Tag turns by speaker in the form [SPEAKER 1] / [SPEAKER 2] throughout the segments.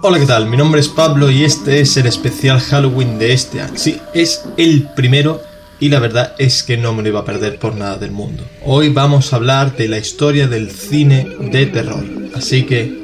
[SPEAKER 1] Hola, ¿qué tal? Mi nombre es Pablo y este es el especial Halloween de este año. Sí, es el primero y la verdad es que no me lo iba a perder por nada del mundo. Hoy vamos a hablar de la historia del cine de terror, así que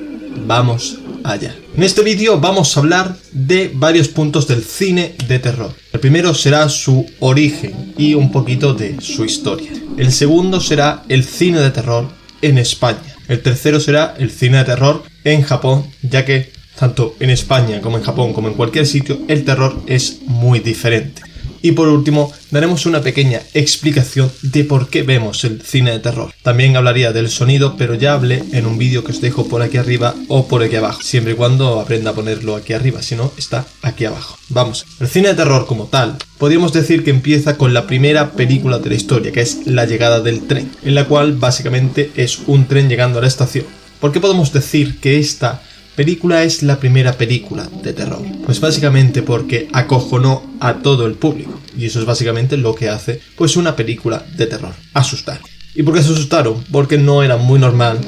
[SPEAKER 1] vamos allá. En este vídeo vamos a hablar de varios puntos del cine de terror. El primero será su origen y un poquito de su historia. El segundo será el cine de terror en España. El tercero será el cine de terror en Japón, ya que tanto en España como en Japón como en cualquier sitio el terror es muy diferente. Y por último, daremos una pequeña explicación de por qué vemos el cine de terror. También hablaría del sonido, pero ya hablé en un vídeo que os dejo por aquí arriba o por aquí abajo, siempre y cuando aprenda a ponerlo aquí arriba, si no, está aquí abajo. Vamos, el cine de terror como tal, podríamos decir que empieza con la primera película de la historia, que es La llegada del tren, en la cual básicamente es un tren llegando a la estación. ¿Por qué podemos decir que esta película es la primera película de terror? Pues básicamente porque acojonó a todo el público, y eso es básicamente lo que hace pues una película de terror, asustar. ¿Y por qué se asustaron? Porque no era muy normal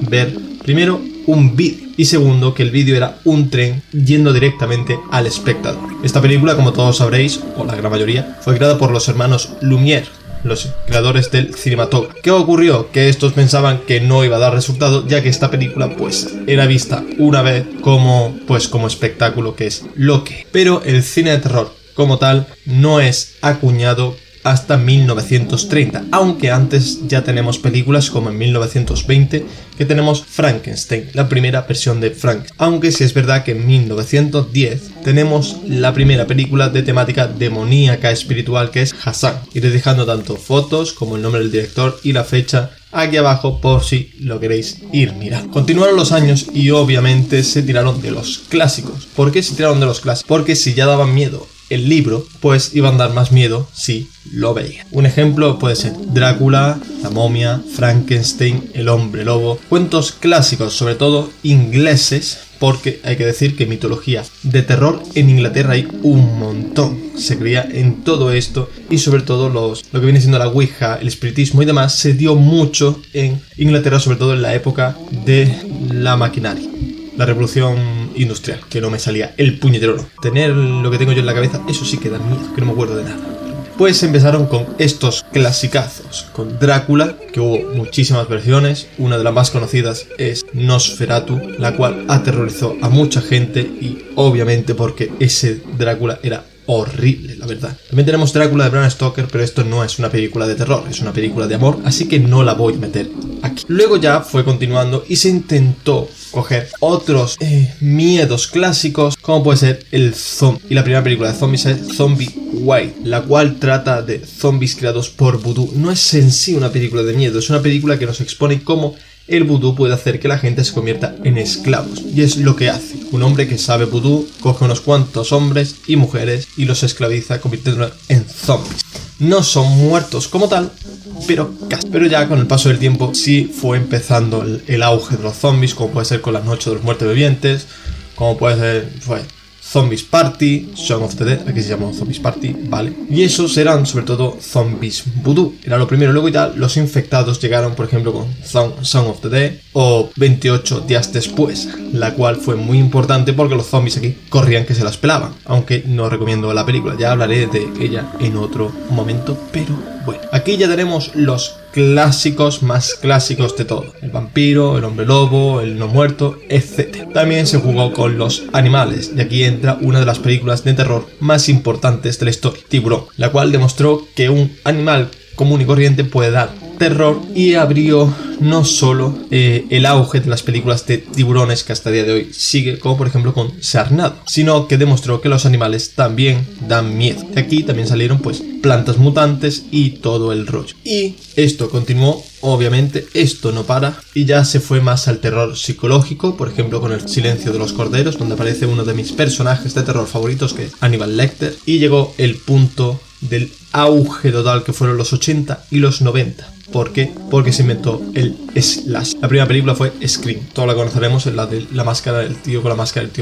[SPEAKER 1] ver primero un vídeo y segundo que el vídeo era un tren yendo directamente al espectador. Esta película, como todos sabréis, o la gran mayoría, fue creada por los hermanos Lumière, los creadores del cinematógrafo. ¿Qué ocurrió? Que estos pensaban que no iba a dar resultado, ya que esta película pues era vista una vez como espectáculo, que es lo que. Pero el cine de terror como tal no es acuñado hasta 1930, aunque antes ya tenemos películas como en 1920 que tenemos Frankenstein, la primera versión de Frankenstein, aunque sí es verdad que en 1910 tenemos la primera película de temática demoníaca espiritual, que es Hassan. Iré dejando tanto fotos como el nombre del director y la fecha aquí abajo por si lo queréis ir mirando. Continuaron los años y obviamente se tiraron de los clásicos. ¿Por qué se tiraron de los clásicos? Porque si ya daban miedo el libro, pues iban a dar más miedo si lo veían. Un ejemplo puede ser Drácula, La momia, Frankenstein, El hombre lobo, cuentos clásicos, sobre todo ingleses, porque hay que decir que mitología de terror en Inglaterra hay un montón. Se creía en todo esto y sobre todo lo que viene siendo la Ouija, el espiritismo y demás, se dio mucho en Inglaterra, sobre todo en la época de la maquinaria. La revolución industrial, que no me salía el puñetero no. Tener lo que tengo yo en la cabeza, eso sí que da miedo, que no me acuerdo de nada. Pues empezaron con estos clasicazos, con Drácula, que hubo muchísimas versiones. Una de las más conocidas es Nosferatu, la cual aterrorizó a mucha gente y obviamente porque ese Drácula era horrible, la verdad. También tenemos Drácula de Bram Stoker, pero esto no es una película de terror, es una película de amor, así que no la voy a meter aquí. Luego ya fue continuando y se intentó coger otros miedos clásicos, como puede ser el zombie. Y la primera película de zombies es Zombie White, la cual trata de zombies creados por vudú. No es en sí una película de miedo, es una película que nos expone cómo el vudú puede hacer que la gente se convierta en esclavos. Y es lo que hace. Un hombre que sabe vudú coge unos cuantos hombres y mujeres y los esclaviza, convirtiéndolos en zombies. No son muertos como tal, pero casi. Pero ya con el paso del tiempo sí fue empezando el auge de los zombies, como puede ser con La noche de los muertos vivientes, como puede ser Zombies Party, Shaun of the Dead, aquí se llama Zombies Party, ¿vale? Y esos eran sobre todo zombies vudú, era lo primero. Luego ya los infectados llegaron, por ejemplo, con Shaun of the Dead o 28 días después, la cual fue muy importante porque los zombies aquí corrían que se las pelaban, aunque no recomiendo la película, ya hablaré de ella en otro momento, pero bueno. Aquí ya tenemos los clásicos más clásicos de todo: el vampiro, el hombre lobo, el no muerto, etc. También se jugó con los animales y aquí entra una de las películas de terror más importantes de la historia, Tiburón, la cual demostró que un animal común y corriente puede dar terror y abrió no solo el auge de las películas de tiburones que hasta el día de hoy sigue, como por ejemplo con Sharknado, sino que demostró que los animales también dan miedo. De aquí también salieron pues plantas mutantes y todo el rollo. Y esto continuó, obviamente, esto no para y ya se fue más al terror psicológico, por ejemplo con El silencio de los corderos, donde aparece uno de mis personajes de terror favoritos, que es Hannibal Lecter, y llegó el punto del auge total que fueron los 80 y los 90. ¿Por qué? Porque se inventó el slash. La primera película fue Scream. Todos la conoceremos, en la de la máscara, el tío con la máscara, el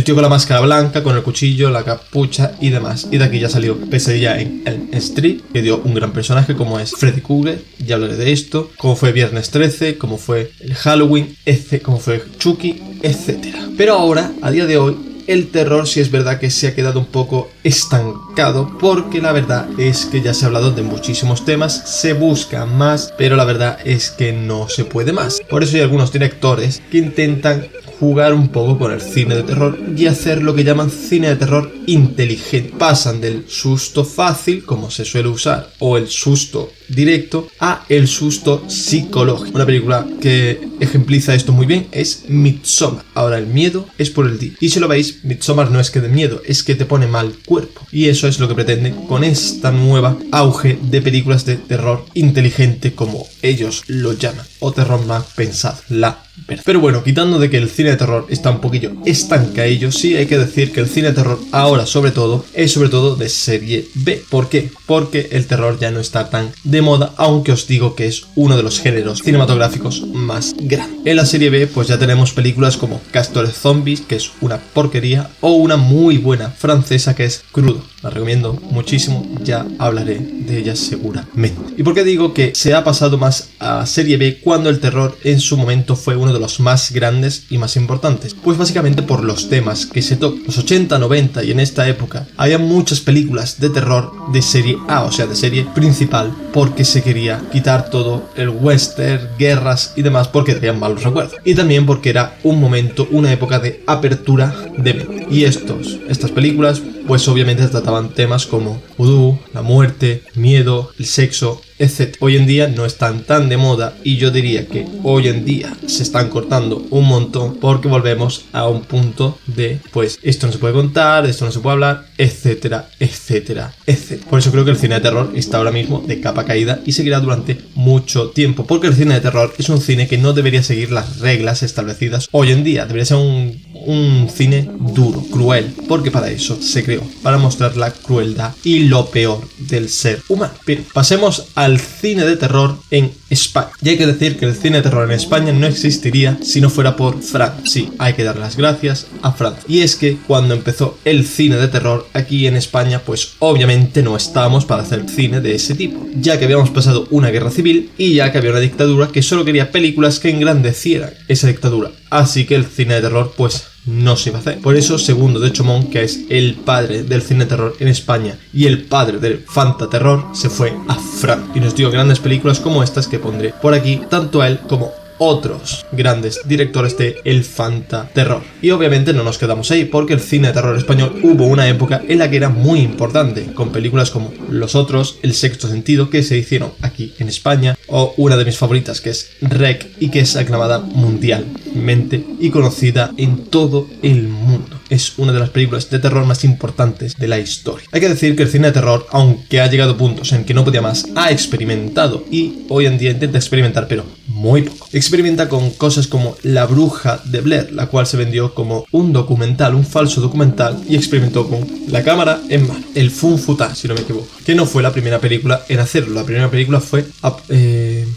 [SPEAKER 1] tío con la máscara blanca, con el cuchillo, la capucha y demás. Y de aquí ya salió Pesadilla en Elm Street, que dio un gran personaje como es Freddy Krueger. Ya hablaré de esto. Como fue Viernes 13, como fue el Halloween, como fue Chucky, etc. Pero ahora, a día de hoy, el terror sí es verdad que se ha quedado un poco estancado, porque la verdad es que ya se ha hablado de muchísimos temas, se busca más, pero la verdad es que no se puede más. Por eso hay algunos directores que intentan jugar un poco con el cine de terror y hacer lo que llaman cine de terror inteligente. Pasan del susto fácil, como se suele usar, o el susto directo, a el susto psicológico. Una película que ejempliza esto muy bien es Midsommar. Ahora el miedo es por el día. Y si lo veis, Midsommar no es que de miedo, es que te pone mal cuerpo. Y eso es lo que pretende con esta nueva auge de películas de terror inteligente, como ellos lo llaman, o terror mal pensado, la verdad. Pero bueno, quitando de que el cine de terror está un poquillo estancadillo, sí hay que decir que el cine de terror ahora sobre todo es sobre todo de serie B. ¿Por qué? Porque el terror ya no está tan de moda, aunque os digo que es uno de los géneros cinematográficos más grandes. En la serie B pues ya tenemos películas como Castores Zombies, que es una porquería, o una muy buena francesa que es Crudo. La recomiendo muchísimo, ya hablaré de ella seguramente. ¿Y por qué digo que se ha pasado más a serie B cuando el terror en su momento fue uno de los más grandes y más importantes? Pues básicamente por los temas que se tocan. Los 80, 90 y en esta época había muchas películas de terror de serie A, o sea de serie principal, porque se quería quitar todo el western, guerras y demás, porque tenían malos recuerdos. Y también porque era un momento, una época de apertura de mente. Y estas películas pues obviamente trataban temas como vudú, la muerte, miedo, el sexo, etc. Hoy en día no están tan de moda, y yo diría que hoy en día se están cortando un montón, porque volvemos a un punto de pues esto no se puede contar, esto no se puede hablar, etcétera, etcétera, etcétera. Por eso creo que el cine de terror está ahora mismo de capa caída y seguirá durante mucho tiempo, porque el cine de terror es un cine que no debería seguir las reglas establecidas hoy en día. Debería ser un cine duro, cruel, porque para eso se creó, para mostrar la crueldad y lo peor del ser humano. Pero pasemos al cine de terror en España. Y hay que decir que el cine de terror en España no existiría si no fuera por Francia. Sí, hay que dar las gracias a Francia. Y es que cuando empezó el cine de terror aquí en España, pues obviamente no estábamos para hacer cine de ese tipo, ya que habíamos pasado una guerra civil y ya que había una dictadura que solo quería películas que engrandecieran esa dictadura. Así que el cine de terror pues no se iba a hacer. Por eso Segundo de Chomón, que es el padre del cine de terror en España y el padre del fantaterror, se fue a Francia y nos dio grandes películas como estas que pondré por aquí, tanto a él como otros grandes directores de el fantaterror. Y obviamente no nos quedamos ahí, porque el cine de terror español hubo una época en la que era muy importante, con películas como Los Otros, El Sexto Sentido, que se hicieron aquí en España, o una de mis favoritas que es REC, y que es aclamada mundialmente y conocida en todo el mundo. Es una de las películas de terror más importantes de la historia. Hay que decir que el cine de terror, aunque ha llegado a puntos en que no podía más, ha experimentado, y hoy en día intenta experimentar, pero muy poco. Experimenta con cosas como La Bruja de Blair, la cual se vendió como un documental, un falso documental, y experimentó con la cámara en mano. El Fun Futa, si no me equivoco, que no fue la primera película en hacerlo. La primera película fue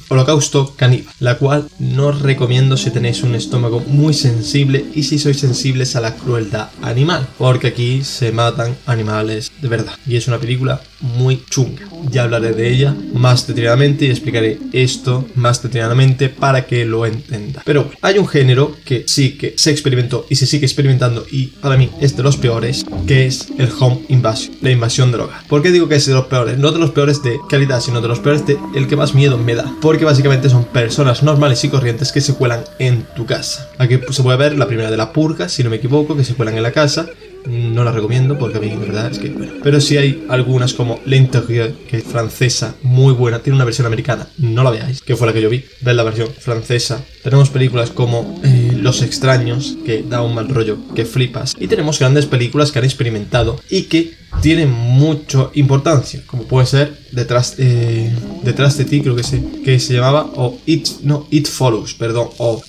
[SPEAKER 1] Holocausto Caníbal, la cual no recomiendo si tenéis un estómago muy sensible y si sois sensibles a la crueldad animal, porque aquí se matan animales de verdad, y es una película muy chunga. Ya hablaré de ella más detalladamente y explicaré esto más detalladamente para que lo entienda. Pero bueno, hay un género que sí que se experimentó y se sigue experimentando, y para mí es de los peores, que es el home invasion, la invasión del hogar. ¿Por qué digo que es de los peores? No de los peores de calidad, sino de los peores de el que más miedo me da, porque básicamente son personas normales y corrientes que se cuelan en tu casa. Aquí se puede ver la primera de La Purga, si no me equivoco, que se cuelan en la casa. No la recomiendo porque a mí de verdad es que bueno. Pero sí hay algunas como L'Intérieur, que es francesa, muy buena. Tiene una versión americana, no la veáis, que fue la que yo vi. Ved la versión francesa. Tenemos películas como Los Extraños, que da un mal rollo que flipas. Y tenemos grandes películas que han experimentado y que tienen mucha importancia, como puede ser Detrás de ti, creo que se llamaba, o It Follows, perdón, o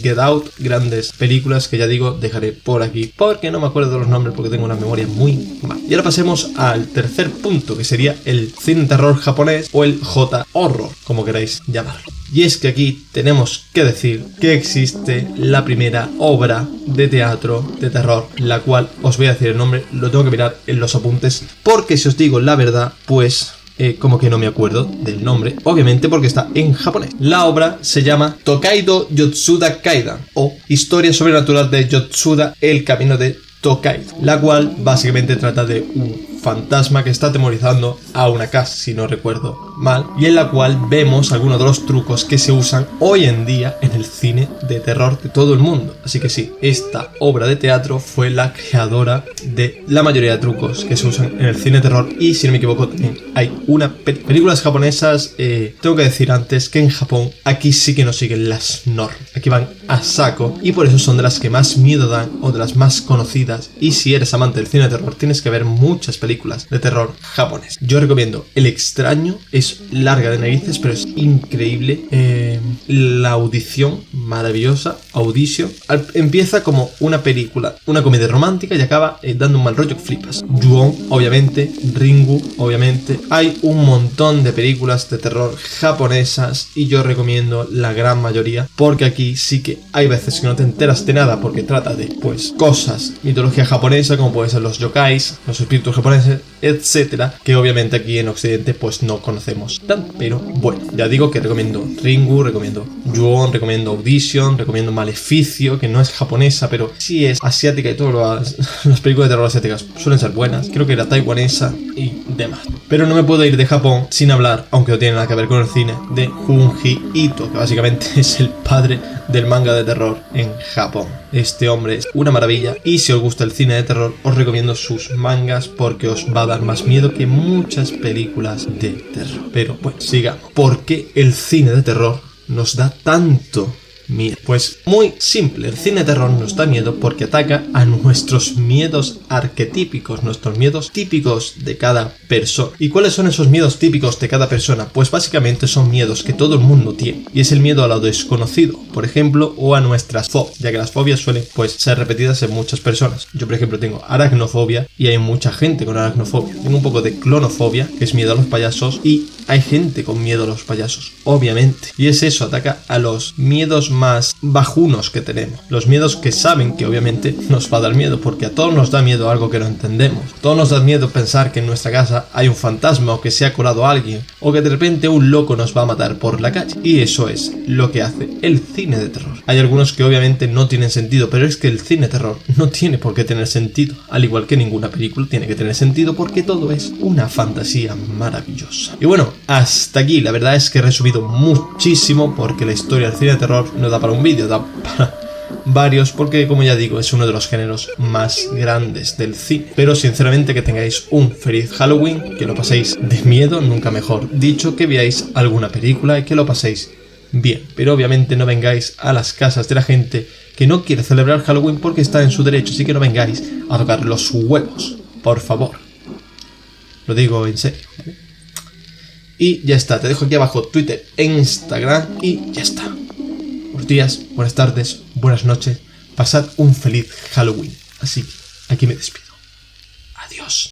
[SPEAKER 1] Get Out, grandes películas que ya digo dejaré por aquí porque no me acuerdo de los nombres porque tengo una memoria muy mal. Y ahora pasemos al tercer punto, que sería el cine terror japonés o el J-horror, como queráis llamarlo. Y es que aquí tenemos que decir que existe la primera obra de teatro de terror, la cual os voy a decir el nombre, lo tengo que mirar en los apuntes, porque si os digo la verdad, pues como que no me acuerdo del nombre, obviamente porque está en japonés. La obra se llama Tokaido Yotsuda Kaidan, o Historia sobrenatural de Yotsuda, el camino de Tokaido, la cual básicamente trata de un fantasma que está atemorizando a una casa, si no recuerdo mal, y en la cual vemos algunos de los trucos que se usan hoy en día en el cine de terror de todo el mundo. Así que sí, esta obra de teatro fue la creadora de la mayoría de trucos que se usan en el cine de terror, y si no me equivoco también hay una películas japonesas. Tengo que decir antes que en Japón aquí sí que no siguen las normas, aquí van a saco, y por eso son de las que más miedo dan o de las más conocidas, y si eres amante del cine de terror tienes que ver muchas películas de terror japonés. Yo recomiendo El extraño, es larga de narices pero es increíble. La audición, maravillosa. Audition empieza como una película, una comedia romántica, y acaba dando un mal rollo que flipas. Ju-on, obviamente. Ringu, obviamente. Hay un montón de películas de terror japonesas y yo recomiendo la gran mayoría, porque aquí sí que hay veces que no te enteras de nada porque trata de pues cosas, mitología japonesa, como pueden ser los yokais, los espíritus japoneses, etcétera, que obviamente aquí en Occidente pues no conocemos tanto. Pero bueno, ya digo que recomiendo Ringu, recomiendo Ju-on, recomiendo Audition, recomiendo Maleficio, que no es japonesa pero sí es asiática, y todas las películas de terror asiáticas suelen ser buenas. Creo que era taiwanesa y demás. Pero no me puedo ir de Japón sin hablar, aunque no tiene nada que ver con el cine, de Junji Ito, que básicamente es el padre del manga de terror en Japón. Este hombre es una maravilla, y si os gusta el cine de terror os recomiendo sus mangas porque os va a dar más miedo que muchas películas de terror. Pero bueno, sigamos. ¿Por qué el cine de terror nos da tanto miedo? Pues muy simple, el cine de terror nos da miedo porque ataca a nuestros miedos arquetípicos, nuestros miedos típicos de cada persona. ¿Y cuáles son esos miedos típicos de cada persona? Pues básicamente son miedos que todo el mundo tiene, y es el miedo a lo desconocido, por ejemplo, o a nuestras fobias, ya que las fobias suelen pues ser repetidas en muchas personas. Yo por ejemplo tengo aracnofobia, y hay mucha gente con aracnofobia. Tengo un poco de clonofobia, que es miedo a los payasos, y hay gente con miedo a los payasos, obviamente. Y es eso, ataca a los miedos más bajunos que tenemos, los miedos que saben que obviamente nos va a dar miedo, porque a todos nos da miedo algo que no entendemos. A todos nos da miedo pensar que en nuestra casa hay un fantasma, o que se ha colado alguien, o que de repente un loco nos va a matar por la calle. Y eso es lo que hace el cine de terror. Hay algunos que obviamente no tienen sentido, pero es que el cine de terror no tiene por qué tener sentido, al igual que ninguna película tiene que tener sentido, porque todo es una fantasía maravillosa. Y bueno, hasta aquí. La verdad es que he resumido muchísimo porque la historia del cine de terror no da para un vídeo, da para varios, porque como ya digo es uno de los géneros más grandes del cine. Pero sinceramente que tengáis un feliz Halloween, que lo paséis de miedo, nunca mejor dicho, que veáis alguna película y que lo paséis bien. Pero obviamente no vengáis a las casas de la gente que no quiere celebrar Halloween porque está en su derecho, así que no vengáis a tocar los huevos, por favor. Lo digo en serio, ¿vale? Y ya está, te dejo aquí abajo Twitter e Instagram y ya está. Buenos días, buenas tardes, buenas noches, pasad un feliz Halloween. Así que aquí me despido. Adiós.